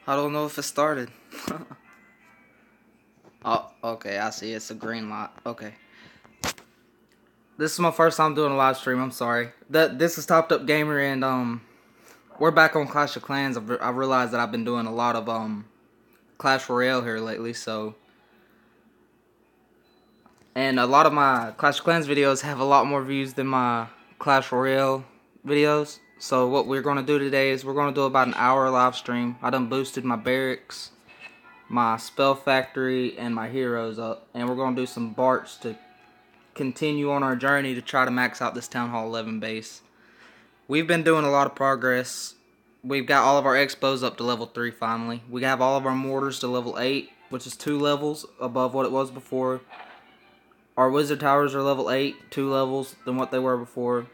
I don't know if it started. Oh, okay, I see. It's a green light. Okay. This is my first time doing a live stream. I'm sorry. This is Topped Up Gamer, and we're back on Clash of Clans. I realized that I've been doing a lot of Clash Royale here lately, and a lot of my Clash of Clans videos have a lot more views than my Clash Royale videos. So what we're gonna do today is we're gonna do about an hour live stream. I done boosted my barracks, my spell factory, and my heroes up, and we're gonna do some Barts to continue on our journey to try to max out this Town Hall 11 base. We've been doing a lot of progress. We've got all of our expos up to level 3 finally. We have all of our mortars to level 8, which is 2 levels above what it was before. Our wizard towers are level 8, 2 levels than what they were before.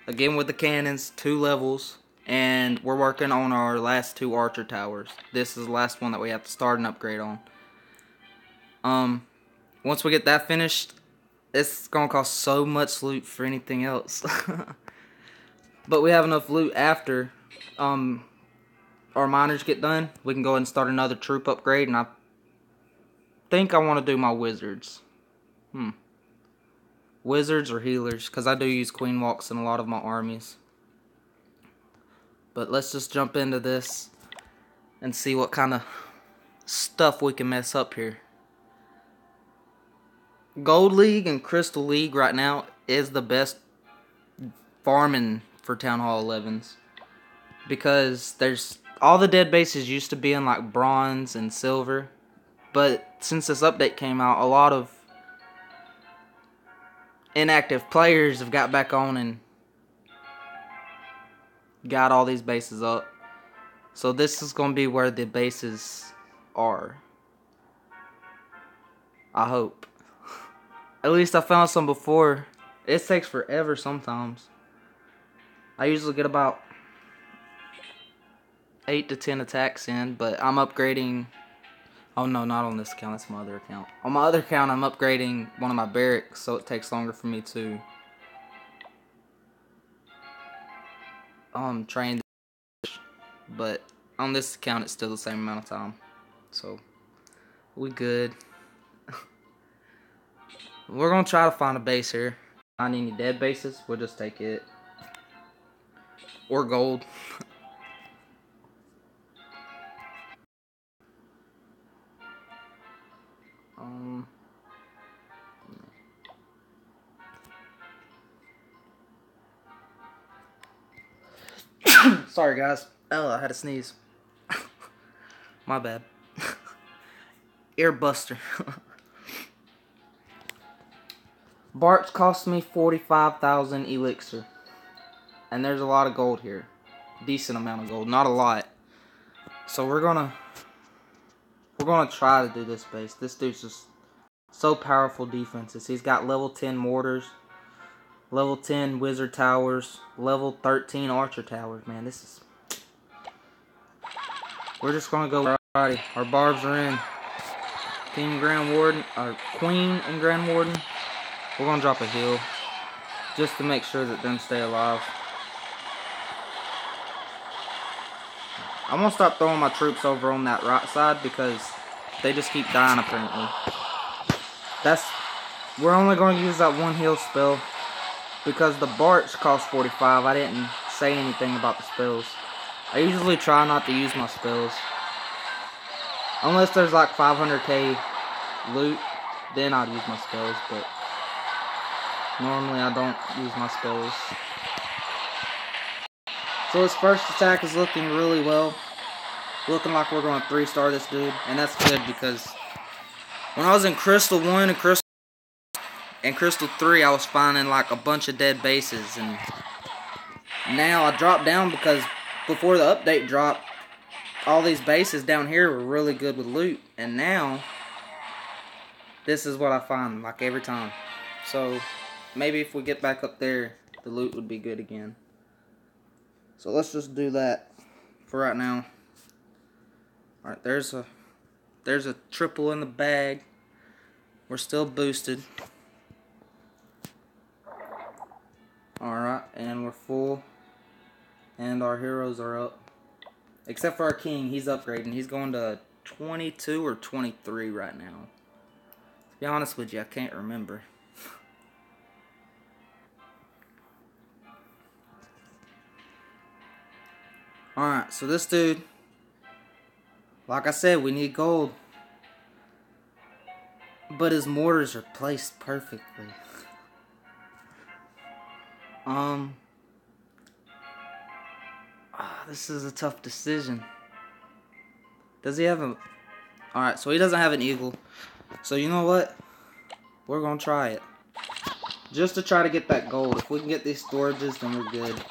Again with the cannons, 2 levels. And we're working on our last 2 archer towers. This is the last one that we have to start and upgrade on. Once we get that finished, it's gonna cost so much loot for anything else. But we have enough loot after our miners get done. We can go ahead and start another troop upgrade, and I think I want to do my wizards. Wizards or healers, because I do use queen walks in a lot of my armies. But let's just jump into this and see what kind of stuff we can mess up here. Gold League and Crystal League right now is the best farming for Town Hall 11s, because there's all the dead bases used to be in like bronze and silver, but since this update came out, a lot of inactive players have got back on and got all these bases up. So this is going to be where the bases are, I hope. At least I found some before. It takes forever sometimes. I usually get about 8 to 10 attacks in, but I'm upgrading. Oh no, not on this account, that's my other account. On my other account, I'm upgrading one of my barracks, so it takes longer for me to train. But on this account, it's still the same amount of time. So, we good. We're gonna try to find a base here. Find any dead bases, we'll just take it. Or gold. Sorry guys. Oh, I had to sneeze. My bad. Ear buster. Barts cost me 45,000 elixir. And there's a lot of gold here. Decent amount of gold, not a lot. So we're gonna try to do this base. This dude's just so powerful defenses. He's got level 10 mortars, level 10 wizard towers, level 13 archer towers. Man, this is... We're just gonna go. Alrighty, our barbs are in. King Grand Warden, or Queen and Grand Warden. We're gonna drop a heal just to make sure that them stay alive. I'm gonna stop throwing my troops over on that right side because they just keep dying apparently. We're only gonna use that one heal spell because the Barts cost 45. I didn't say anything about the spells. I usually try not to use my spells. Unless there's like 500k loot, then I'd use my spells, but normally I don't use my spells. So his first attack is looking really well. Looking like we're going to 3-star this dude, and that's good because when I was in Crystal 1 and Crystal 3, I was finding like a bunch of dead bases, and now I dropped down because before the update dropped, all these bases down here were really good with loot, and now this is what I find like every time. So maybe if we get back up there, the loot would be good again. So let's just do that for right now. Alright, there's a triple in the bag. We're still boosted. Alright, and we're full. And our heroes are up. Except for our king, he's upgrading. He's going to 22 or 23 right now. To be honest with you, I can't remember. Alright, so this dude, like I said, we need gold. But his mortars are placed perfectly. This is a tough decision. Does he have a... Alright, so he doesn't have an eagle. So you know what? We're gonna try it. Just to try to get that gold. If we can get these storages, then we're good.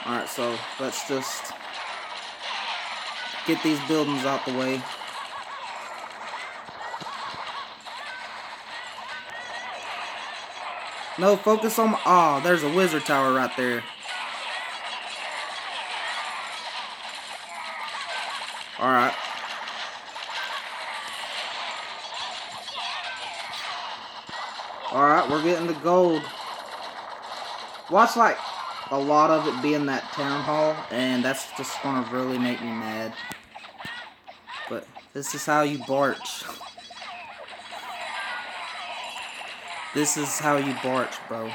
Alright, so let's just get these buildings out the way. No, focus on... Oh, there's a wizard tower right there. Alright. Alright, we're getting the gold. Watch, like, a lot of it being that town hall, and that's just gonna really make me mad. But this is how you barch. This is how you barch, bro.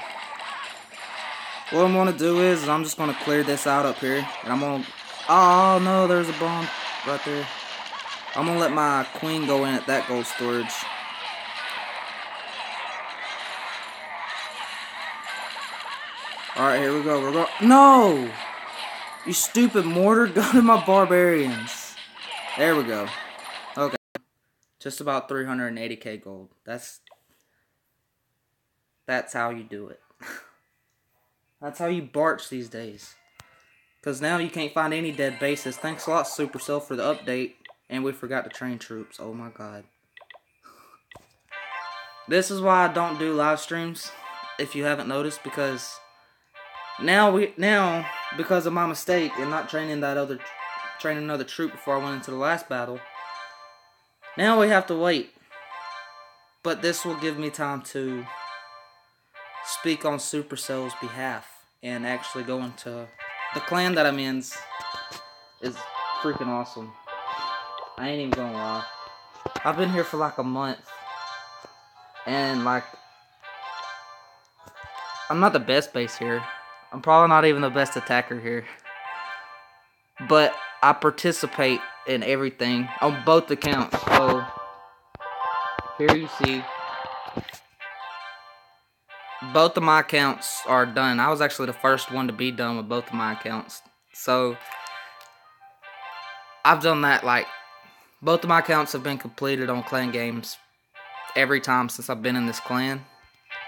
What I'm gonna do is I'm just gonna clear this out up here, and I'm gonna... Oh no, there's a bomb right there. I'm gonna let my queen go in at that gold storage. Alright, here we go. We're going... No! You stupid mortar, go to my barbarians. There we go. Okay. Just about 380k gold. That's how you do it. That's how you barch these days. Because now you can't find any dead bases. Thanks a lot, Supercell, for the update. And we forgot to train troops. Oh my god. This is why I don't do live streams, if you haven't noticed, because now because of my mistake and not training another troop before I went into the last battle, now we have to wait. But this will give me time to speak on Supercell's behalf and actually go into the clan that I'm in is freaking awesome. I ain't even gonna lie. I've been here for like a month. And like, I'm not the best base here. I'm probably not even the best attacker here. But I participate in everything on both accounts. So here you see both of my accounts are done. I was actually the first one to be done with both of my accounts. So I've done that, like, both of my accounts have been completed on clan games every time since I've been in this clan.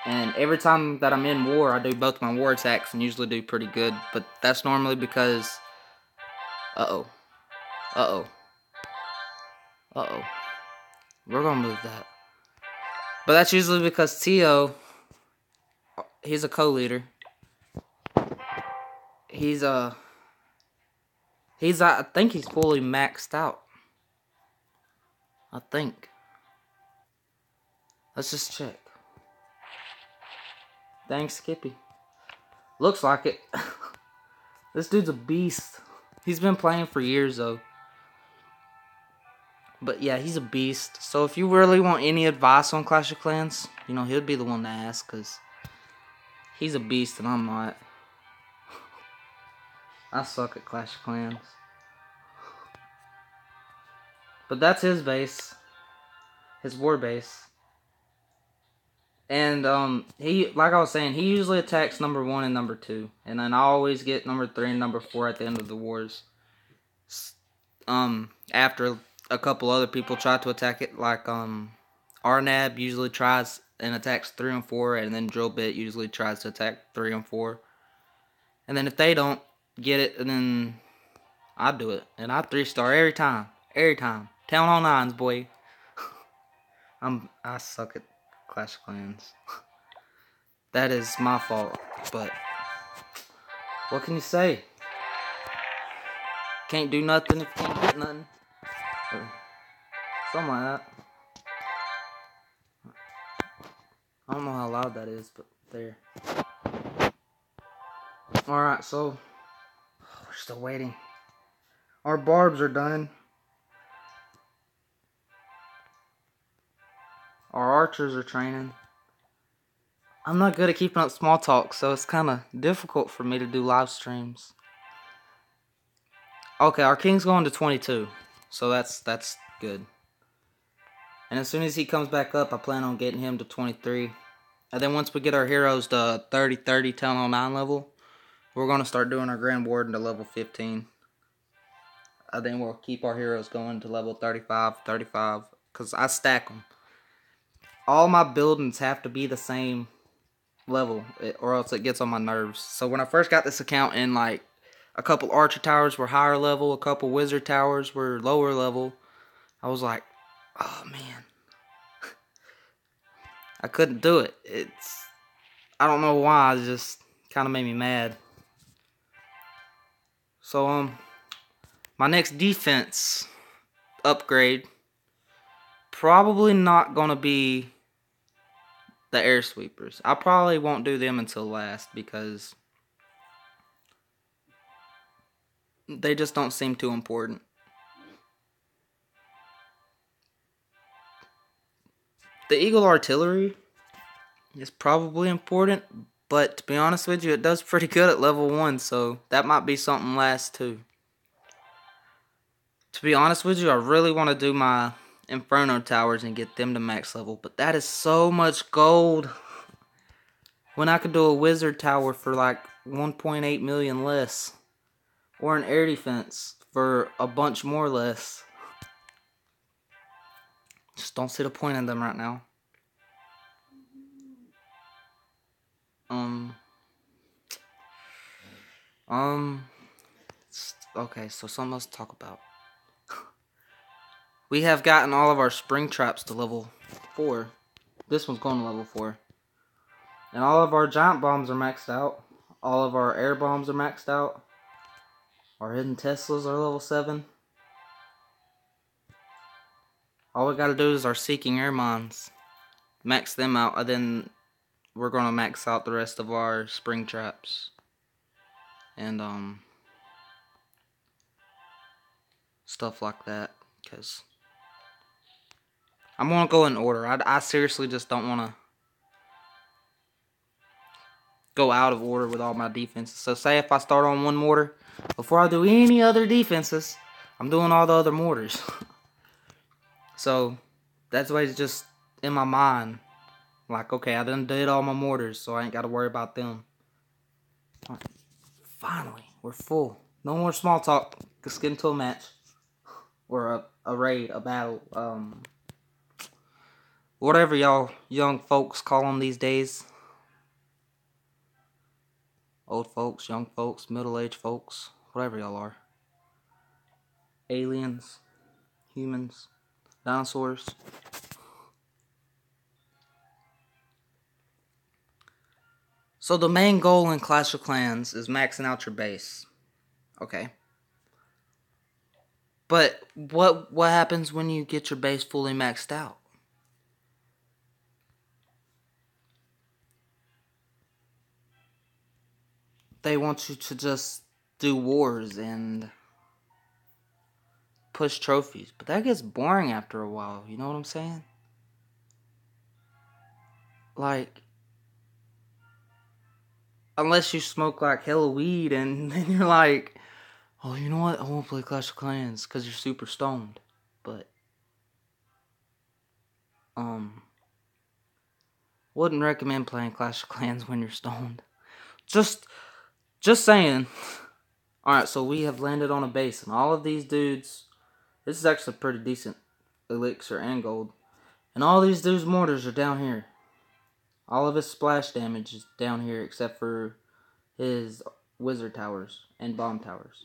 And every time that I'm in war, I do both my war attacks and usually do pretty good. But that's normally because... Uh-oh. Uh-oh. Uh-oh. We're gonna move that. But that's usually because Tio, he's a co-leader. I think he's fully maxed out. I think. Let's just check. Dang, Skippy. Looks like it. This dude's a beast. He's been playing for years, though. But yeah, he's a beast. So if you really want any advice on Clash of Clans, you know, he'll be the one to ask, because he's a beast and I'm not. I suck at Clash of Clans. But that's his base. His war base. And, he, like I was saying, he usually attacks number 1 and number 2. And then I always get number 3 and number 4 at the end of the wars. After a couple other people try to attack it, like, Arnab usually tries and attacks 3 and 4, and then Drillbit usually tries to attack 3 and 4. And then if they don't get it, and then I do it. And I 3-star every time. Every time. Town Hall 9s, boy. I suck at Clash of Clans. That is my fault, but what can you say? Can't do nothing if you can't get nothing. Or something like that. I don't know how loud that is, but there. Alright, so we're still waiting. Our barbs are done. Our archers are training. I'm not good at keeping up small talk, so it's kind of difficult for me to do live streams. Okay, our king's going to 22, so that's good. And as soon as he comes back up, I plan on getting him to 23. And then once we get our heroes to 30, 30, 10, 09 level, we're going to start doing our Grand Warden to level 15. And then we'll keep our heroes going to level 35, 35, because I stack them. All my buildings have to be the same level, or else it gets on my nerves. So when I first got this account, and like a couple archer towers were higher level, a couple wizard towers were lower level, I was like, oh man, I couldn't do it. I don't know why, it just kind of made me mad. So my next defense upgrade probably not gonna be the air sweepers. I probably won't do them until last because they just don't seem too important. The Eagle Artillery is probably important, but to be honest with you, it does pretty good at level 1, so that might be something last too. To be honest with you, I really want to do my Inferno Towers and get them to max level, but that is so much gold. When I could do a Wizard Tower for like 1.8 million less, or an air defense for a bunch more less. Just don't see the point in them right now. Okay, so something else to talk about. We have gotten all of our spring traps to level 4. This one's going to level 4. And all of our giant bombs are maxed out. All of our air bombs are maxed out. Our hidden Teslas are level 7. All we gotta do is our seeking air mines. Max them out, and then we're gonna max out the rest of our spring traps. And stuff like that, because I'm gonna go in order. I seriously just don't want to go out of order with all my defenses. So say if I start on one mortar, before I do any other defenses, I'm doing all the other mortars. So that's why it's just in my mind, like, okay, I done did all my mortars, so I ain't got to worry about them. Right. Finally, we're full. No more small talk. Let's get into a match. Or a raid, a battle, whatever y'all young folks call them these days. Old folks, young folks, middle-aged folks, whatever y'all are. Aliens, humans, dinosaurs. So the main goal in Clash of Clans is maxing out your base. Okay. But what happens when you get your base fully maxed out? They want you to just do wars and push trophies. But that gets boring after a while, you know what I'm saying? Like, unless you smoke like hella weed and then you're like, oh, you know what? I won't play Clash of Clans because you're super stoned. But, wouldn't recommend playing Clash of Clans when you're stoned. Just saying. Alright, so we have landed on a base, and all of these dudes, this is actually pretty decent elixir and gold. And all these dudes' mortars are down here. All of his splash damage is down here, except for his wizard towers and bomb towers.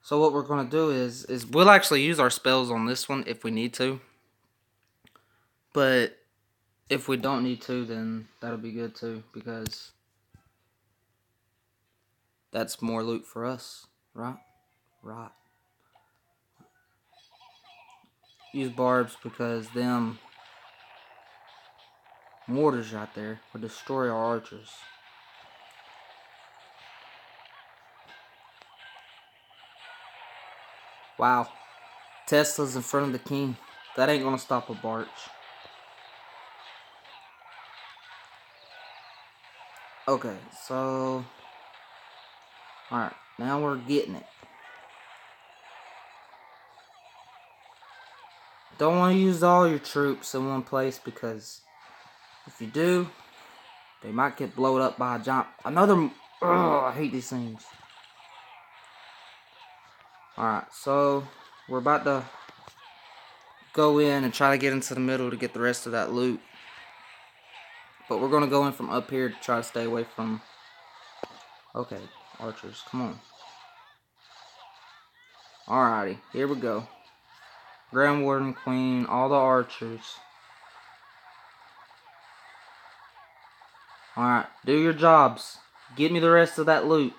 So what we're going to do is we'll actually use our spells on this one if we need to. But if we don't need to, then that'll be good too, because that's more loot for us, right? Right. Use barbs because them mortars right there would destroy our archers. Wow. Tesla's in front of the king. That ain't gonna stop a barge. Okay, so... Alright, now we're getting it. Don't want to use all your troops in one place because if you do, they might get blown up by a giant... Another... Ugh, I hate these things. Alright, so we're about to go in and try to get into the middle to get the rest of that loot. But we're going to go in from up here to try to stay away from... Okay, archers, come on. Alrighty, here we go. Grand Warden, Queen, all the archers. Alright, do your jobs. Get me the rest of that loot.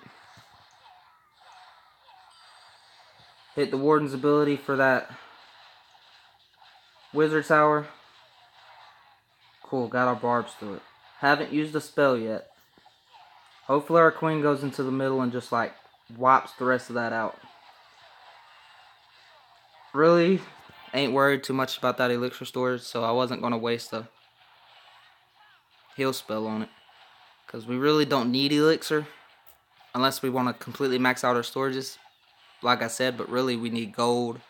Hit the Warden's ability for that Wizard Tower. Cool, got our barbs through it. Haven't used the spell yet. Hopefully our Queen goes into the middle and just like wipes the rest of that out. Really ain't worried too much about that elixir storage, so I wasn't going to waste a heal spell on it. Because we really don't need elixir unless we want to completely max out our storages, like I said, but really we need gold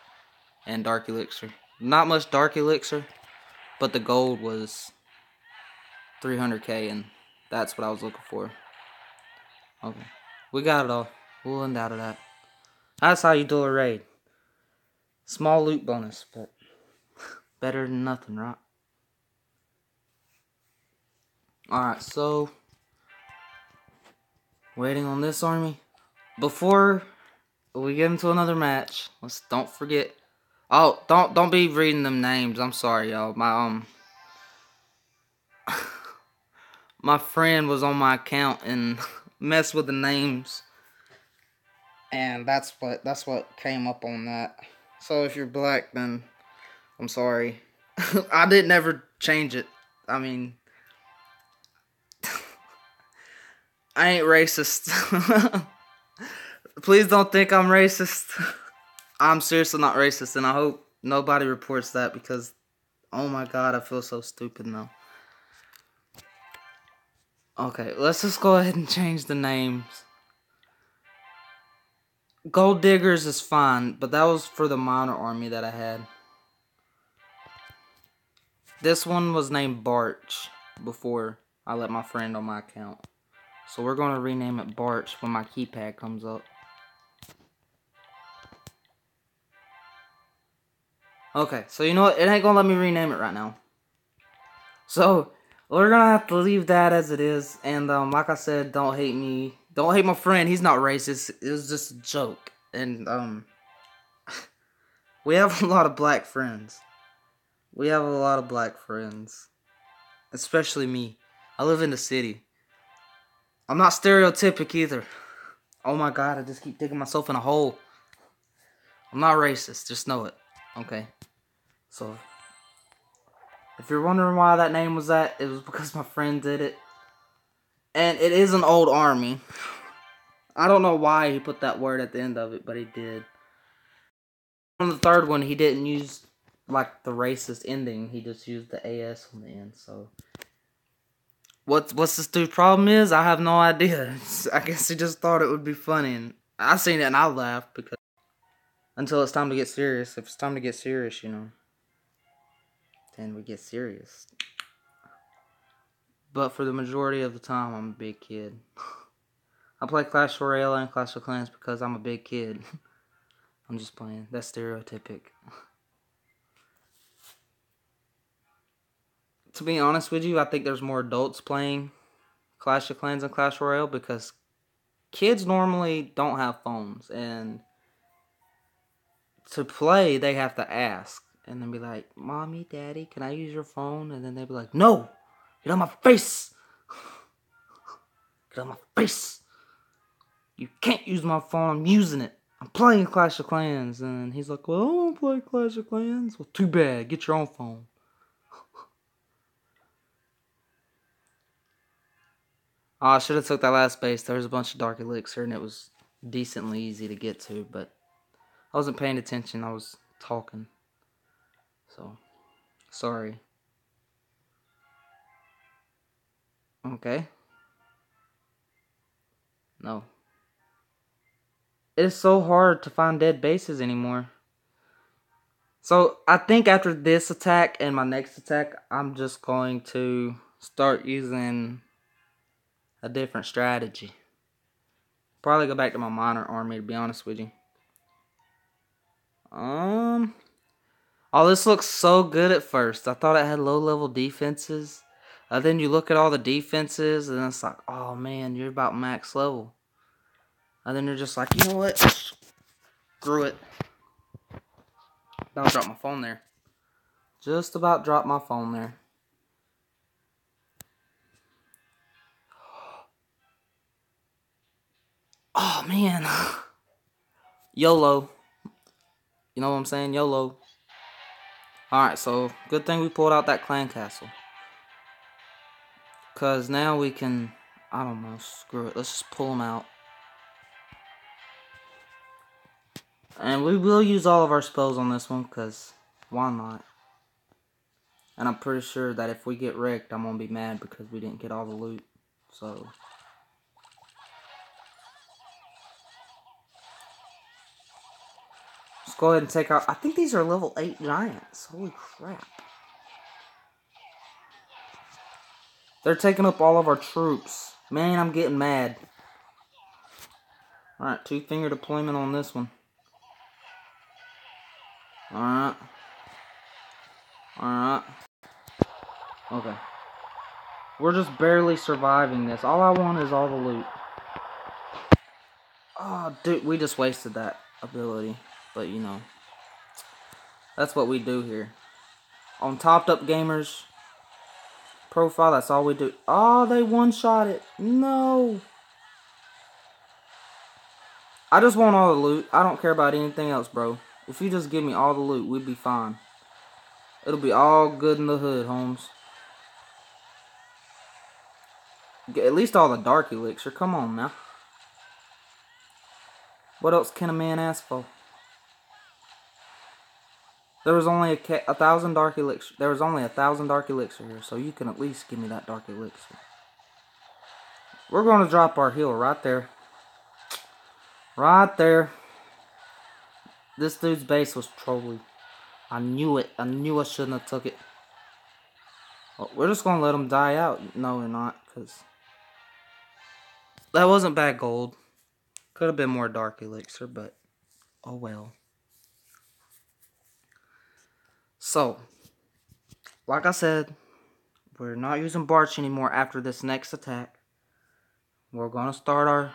and dark elixir. Not much dark elixir, but the gold was 300k, and that's what I was looking for. Okay, we got it all. We'll end out of that. That's how you do a raid. Small loot bonus, but better than nothing, right? Alright, so waiting on this army. Before we get into another match, don't forget. Oh, don't be reading them names. I'm sorry, y'all. My friend was on my account and messed with the names, and that's what came up on that. So if you're black, then I'm sorry. I did never change it. I mean, I ain't racist. Please don't think I'm racist. I'm seriously not racist, and I hope nobody reports that because, oh my god, I feel so stupid now. Okay, let's just go ahead and change the names. Gold Diggers is fine, but that was for the minor army that I had. This one was named Barch before I let my friend on my account. So we're going to rename it Barch when my keypad comes up. Okay, so you know what? It ain't going to let me rename it right now. So we're going to have to leave that as it is. And like I said, don't hate me. Don't hate my friend. He's not racist. It was just a joke. And we have a lot of black friends. We have a lot of black friends. Especially me. I live in the city. I'm not stereotypic either. Oh my god, I just keep digging myself in a hole. I'm not racist, just know it. Okay. So, if you're wondering why that name was that, it was because my friend did it. And it is an old army. I don't know why he put that word at the end of it, but he did. On the third one, he didn't use like the racist ending. He just used the AS on the end, so... What's this dude's problem is? I have no idea. I guess he just thought it would be funny, and I seen it and I laughed because until it's time to get serious. If it's time to get serious, you know, then we get serious. But for the majority of the time, I'm a big kid. I play Clash Royale and Clash of Clans because I'm a big kid. I'm just playing. That's stereotypic. To be honest with you, I think there's more adults playing Clash of Clans and Clash Royale because kids normally don't have phones, and to play, they have to ask, and then be like, "Mommy, Daddy, can I use your phone?" And then they'd be like, "No! Get on my face! Get on my face! You can't use my phone, I'm using it. I'm playing Clash of Clans." And he's like, "Well, I don't play Clash of Clans." Well, too bad, get your own phone. Oh, I should have took that last base. There was a bunch of dark elixir, and it was decently easy to get to, but I wasn't paying attention. I was talking. So, sorry. Okay. No. It is so hard to find dead bases anymore. So, I think after this attack and my next attack, I'm just going to start using a different strategy. Probably go back to my miner army, to be honest with you. Oh, this looks so good at first. I thought it had low-level defenses. Then you look at all the defenses, and it's like, oh man, you're about max level. And then you're just like, you know what? Screw it. About dropped my phone there. Just about dropped my phone there. Oh man. YOLO. You know what I'm saying? YOLO. Alright, so good thing we pulled out that clan castle. Because now we can, I don't know, screw it. Let's just pull them out. And we will use all of our spells on this one, because why not? And I'm pretty sure that if we get wrecked, I'm going to be mad because we didn't get all the loot. So, let's go ahead and take out, I think these are level 8 giants. Holy crap. They're taking up all of our troops. Man, I'm getting mad. Alright, 2-finger deployment on this one. Alright. Alright. Okay. We're just barely surviving this. All I want is all the loot. Oh, dude, we just wasted that ability. But, you know, that's what we do here. On Topped Up Gamers profile, that's all we do. Oh, they one-shot it. No. I just want all the loot. I don't care about anything else, bro. If you just give me all the loot, we'd be fine. It'll be all good in the hood, Holmes. Get at least all the dark elixir. Come on now. What else can a man ask for? There was only 1,000 dark elixir. There was only 1,000 dark elixir here, so you can at least give me that dark elixir. We're going to drop our heal right there. Right there. This dude's base was trolly. I knew it. I knew I shouldn't have took it. Well, we're just going to let him die out. No, we're not, because that wasn't bad gold. Could have been more dark elixir, but oh well. So, like I said, we're not using Barch anymore after this next attack. We're gonna start our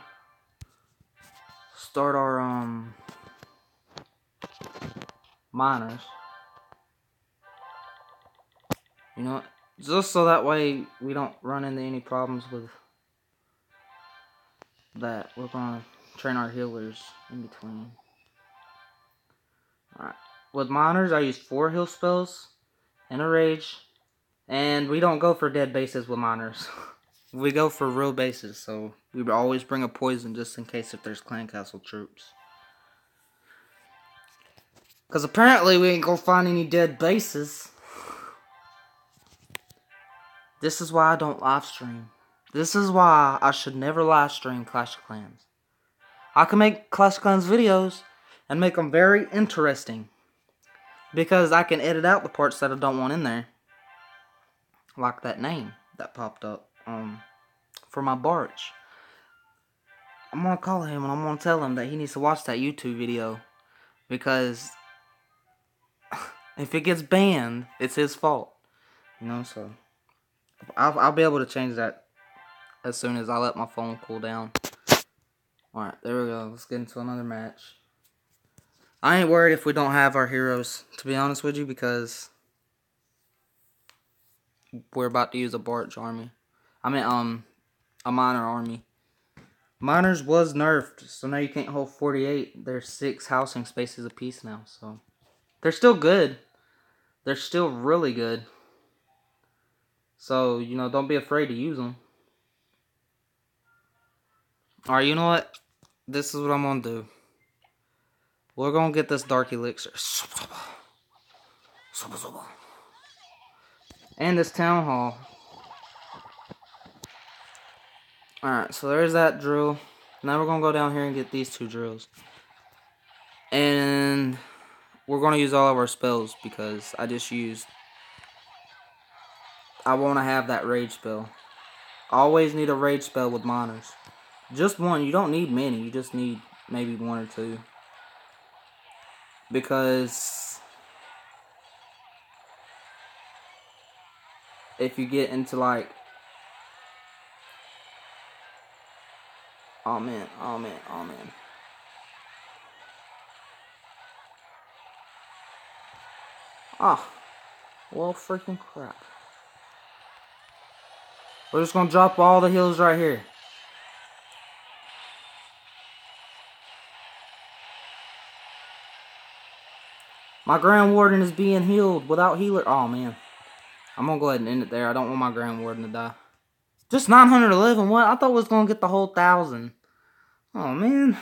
miners. You know, just so that way we don't run into any problems with that. We're gonna train our healers in between. Alright. With miners, I use 4 heal spells and a rage. And we don't go for dead bases with miners. We go for real bases, so we would always bring a poison just in case if there's clan castle troops. Because apparently we ain't gonna find any dead bases. This is why I don't live stream. This is why I should never live stream Clash of Clans. I can make Clash of Clans videos and make them very interesting. Because I can edit out the parts that I don't want in there. Like that name that popped up for my Barch. I'm gonna call him and I'm gonna tell him that he needs to watch that YouTube video. Because if it gets banned, it's his fault. You know, so I'll be able to change that as soon as I let my phone cool down. Alright, there we go. Let's get into another match. I ain't worried if we don't have our heroes, to be honest with you, because we're about to use a Barch army. I mean, a miner army. Miners was nerfed, so now you can't hold 48. There's 6 housing spaces apiece now, so they're still good. They're still really good. So, you know, don't be afraid to use them. Alright, you know what? This is what I'm gonna do. We're gonna get this dark elixir. And this town hall. Alright, so there's that drill. Now we're gonna go down here and get these 2 drills. And we're gonna use all of our spells because I wanna have that rage spell. Always need a rage spell with miners. Just one. You don't need many. You just need maybe 1 or 2. Because if you get into like... Oh man. Ah. Well, freaking crap. We're just gonna drop all the heals right here. My Grand Warden is being healed without healer. Oh, man. I'm gonna go ahead and end it there. I don't want my Grand Warden to die. Just 911. What? I thought we was gonna get the whole 1,000. Oh, man.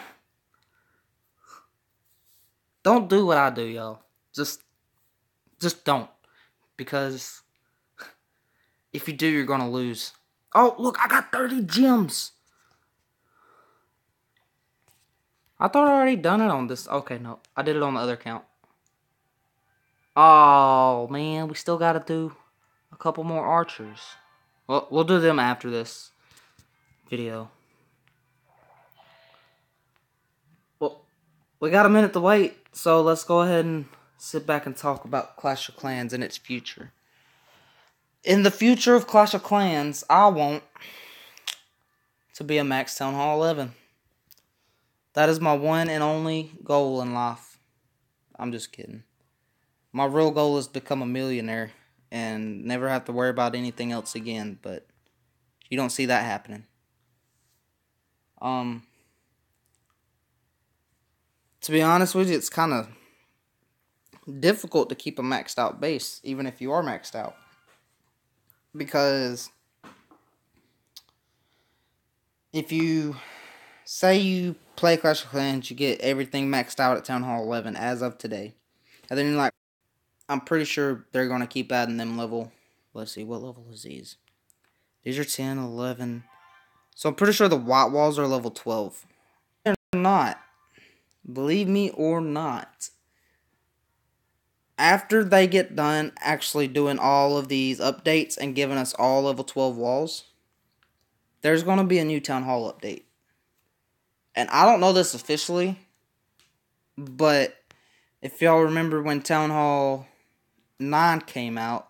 Don't do what I do, y'all. Just don't. Because if you do, you're gonna lose. Oh, look, I got 30 gems. I thought I already done it on this. Okay, no. I did it on the other account. Oh, man. We still gotta do a couple more archers. Well, we'll do them after this video. Well, we got a minute to wait, so let's go ahead and sit back and talk about Clash of Clans and its future. In the future of Clash of Clans, I want to be a max Town Hall 11. That is my one and only goal in life. I'm just kidding. My real goal is to become a millionaire and never have to worry about anything else again, but you don't see that happening. To be honest with you, it's kind of difficult to keep a maxed out base, even if you are maxed out. Because if you say you play Clash of Clans, you get everything maxed out at Town Hall 11 as of today. And then you're like, I'm pretty sure they're going to keep adding them level. Let's see, what level is these? These are 10, 11. So I'm pretty sure the white walls are level 12. They're not. Believe me or not. After they get done actually doing all of these updates and giving us all level 12 walls, there's going to be a new Town Hall update. And I don't know this officially, but if y'all remember when Town Hall 9 came out,